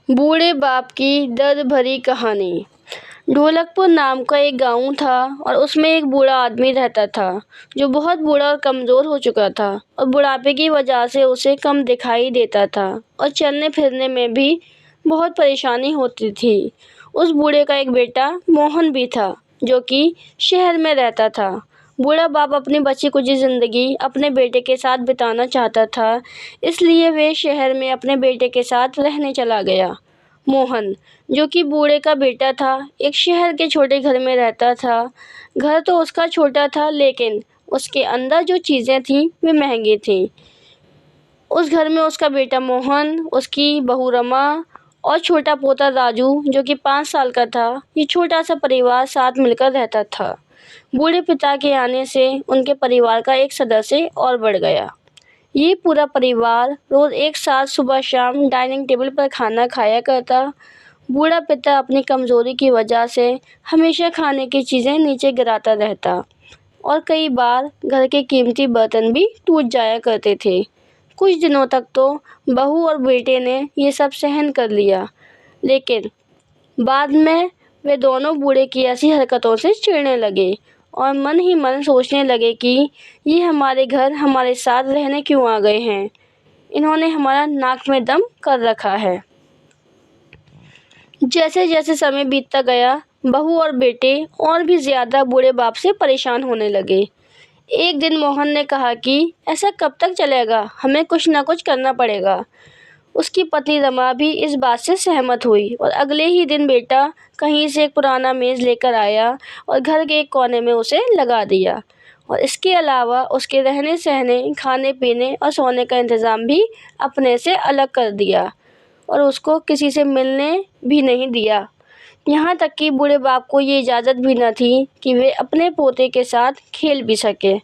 बूढ़े बाप की दर्द भरी कहानी। ढोलकपुर नाम का एक गांव था और उसमें एक बूढ़ा आदमी रहता था जो बहुत बूढ़ा और कमज़ोर हो चुका था और बुढ़ापे की वजह से उसे कम दिखाई देता था और चलने फिरने में भी बहुत परेशानी होती थी। उस बूढ़े का एक बेटा मोहन भी था जो कि शहर में रहता था। बूढ़ा बाप अपनी बची कुची ज़िंदगी अपने बेटे के साथ बिताना चाहता था, इसलिए वे शहर में अपने बेटे के साथ रहने चला गया। मोहन, जो कि बूढ़े का बेटा था, एक शहर के छोटे घर में रहता था। घर तो उसका छोटा था, लेकिन उसके अंदर जो चीज़ें थीं वे महंगी थीं। उस घर में उसका बेटा मोहन, उसकी बहू रमा और छोटा पोता राजू जो कि 5 साल का था। ये छोटा सा परिवार साथ मिलकर रहता था। बूढ़े पिता के आने से उनके परिवार का एक सदस्य और बढ़ गया। ये पूरा परिवार रोज एक साथ सुबह शाम डाइनिंग टेबल पर खाना खाया करता। बूढ़ा पिता अपनी कमजोरी की वजह से हमेशा खाने की चीजें नीचे गिराता रहता और कई बार घर के कीमती बर्तन भी टूट जाया करते थे। कुछ दिनों तक तो बहू और बेटे ने ये सब सहन कर लिया, लेकिन बाद में वे दोनों बूढ़े की ऐसी हरकतों से चिढ़ने लगे और मन ही मन सोचने लगे कि ये हमारे घर हमारे साथ रहने क्यों आ गए हैं। इन्होंने हमारा नाक में दम कर रखा है। जैसे जैसे समय बीतता गया, बहू और बेटे और भी ज्यादा बूढ़े बाप से परेशान होने लगे। एक दिन मोहन ने कहा कि ऐसा कब तक चलेगा, हमें कुछ ना कुछ करना पड़ेगा। उसकी पत्नी रमा भी इस बात से सहमत हुई और अगले ही दिन बेटा कहीं से एक पुराना मेज़ लेकर आया और घर के एक कोने में उसे लगा दिया और इसके अलावा उसके रहने सहने, खाने पीने और सोने का इंतज़ाम भी अपने से अलग कर दिया और उसको किसी से मिलने भी नहीं दिया। यहाँ तक कि बूढ़े बाप को ये इजाज़त भी न थी कि वे अपने पोते के साथ खेल भी सके।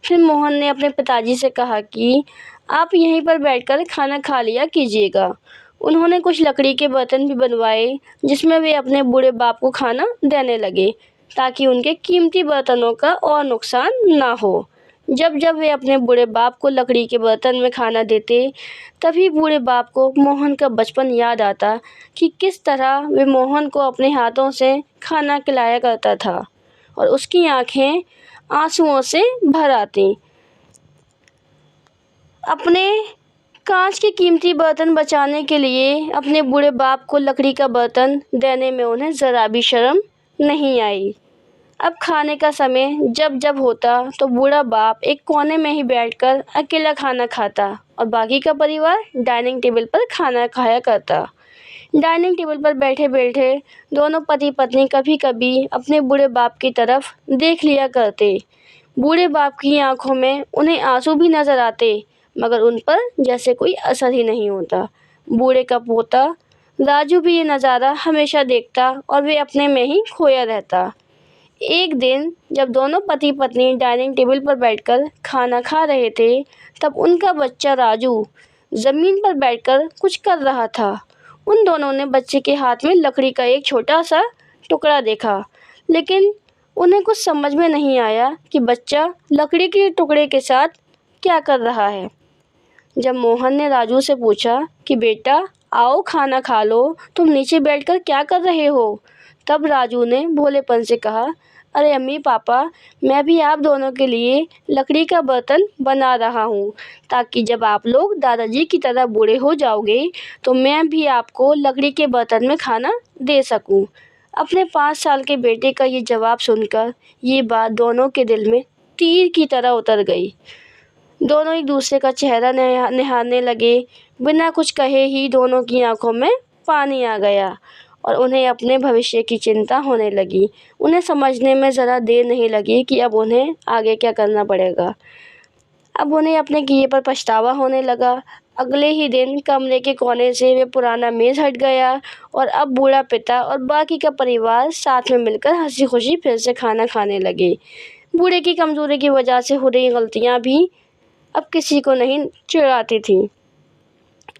फिर मोहन ने अपने पिताजी से कहा कि आप यहीं पर बैठकर खाना खा लिया कीजिएगा। उन्होंने कुछ लकड़ी के बर्तन भी बनवाए जिसमें वे अपने बूढ़े बाप को खाना देने लगे, ताकि उनके कीमती बर्तनों का और नुकसान ना हो। जब जब वे अपने बूढ़े बाप को लकड़ी के बर्तन में खाना देते, तभी बूढ़े बाप को मोहन का बचपन याद आता कि किस तरह वे मोहन को अपने हाथों से खाना खिलाया करता था और उसकी आंखें आंसुओं से भर आती। अपने कांच के कीमती बर्तन बचाने के लिए अपने बूढ़े बाप को लकड़ी का बर्तन देने में उन्हें ज़रा भी शर्म नहीं आई। अब खाने का समय जब जब होता तो बूढ़ा बाप एक कोने में ही बैठकर अकेला खाना खाता और बाकी का परिवार डाइनिंग टेबल पर खाना खाया करता। डाइनिंग टेबल पर बैठे बैठे दोनों पति पत्नी कभी कभी अपने बूढ़े बाप की तरफ देख लिया करते। बूढ़े बाप की आंखों में उन्हें आंसू भी नजर आते, मगर उन पर जैसे कोई असर ही नहीं होता। बूढ़े का पोता राजू भी ये नज़ारा हमेशा देखता और वे अपने में ही खोया रहता। एक दिन जब दोनों पति पत्नी डाइनिंग टेबल पर बैठकर खाना खा रहे थे, तब उनका बच्चा राजू जमीन पर बैठकर कुछ कर रहा था। उन दोनों ने बच्चे के हाथ में लकड़ी का एक छोटा सा टुकड़ा देखा, लेकिन उन्हें कुछ समझ में नहीं आया कि बच्चा लकड़ी के टुकड़े के साथ क्या कर रहा है। जब मोहन ने राजू से पूछा कि बेटा आओ खाना खा लो, तुम नीचे बैठकर क्या कर रहे हो, तब राजू ने भोलेपन से कहा, अरे अम्मी पापा, मैं भी आप दोनों के लिए लकड़ी का बर्तन बना रहा हूँ, ताकि जब आप लोग दादाजी की तरह बूढ़े हो जाओगे तो मैं भी आपको लकड़ी के बर्तन में खाना दे सकूँ। अपने 5 साल के बेटे का ये जवाब सुनकर ये बात दोनों के दिल में तीर की तरह उतर गई। दोनों एक दूसरे का चेहरा निहारने लगे। बिना कुछ कहे ही दोनों की आंखों में पानी आ गया और उन्हें अपने भविष्य की चिंता होने लगी। उन्हें समझने में ज़रा देर नहीं लगी कि अब उन्हें आगे क्या करना पड़ेगा। अब उन्हें अपने किए पर पछतावा होने लगा। अगले ही दिन कमरे के कोने से वे पुराना मेज़ हट गया और अब बूढ़ा पिता और बाकी का परिवार साथ में मिलकर हंसी खुशी फिर से खाना खाने लगे। बूढ़े की कमज़ोरी की वजह से हो रही गलतियाँ भी अब किसी को नहीं चिढ़ाती थी।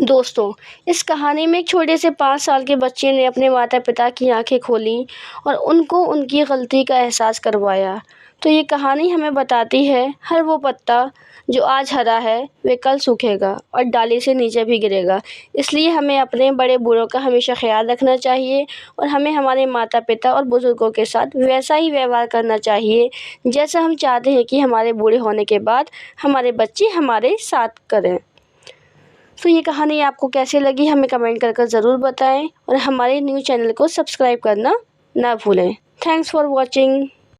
दोस्तों, इस कहानी में एक छोटे से 5 साल के बच्चे ने अपने माता पिता की आंखें खोली और उनको उनकी गलती का एहसास करवाया। तो ये कहानी हमें बताती है, हर वो पत्ता जो आज हरा है वे कल सूखेगा और डाली से नीचे भी गिरेगा। इसलिए हमें अपने बड़े बूढ़ों का हमेशा ख्याल रखना चाहिए और हमें हमारे माता पिता और बुज़ुर्गों के साथ वैसा ही व्यवहार करना चाहिए जैसा हम चाहते हैं कि हमारे बूढ़े होने के बाद हमारे बच्चे हमारे साथ करें। तो ये कहानी आपको कैसी लगी हमें कमेंट कर ज़रूर बताएं और हमारे न्यूज़ चैनल को सब्सक्राइब करना ना भूलें। Thanks for watching.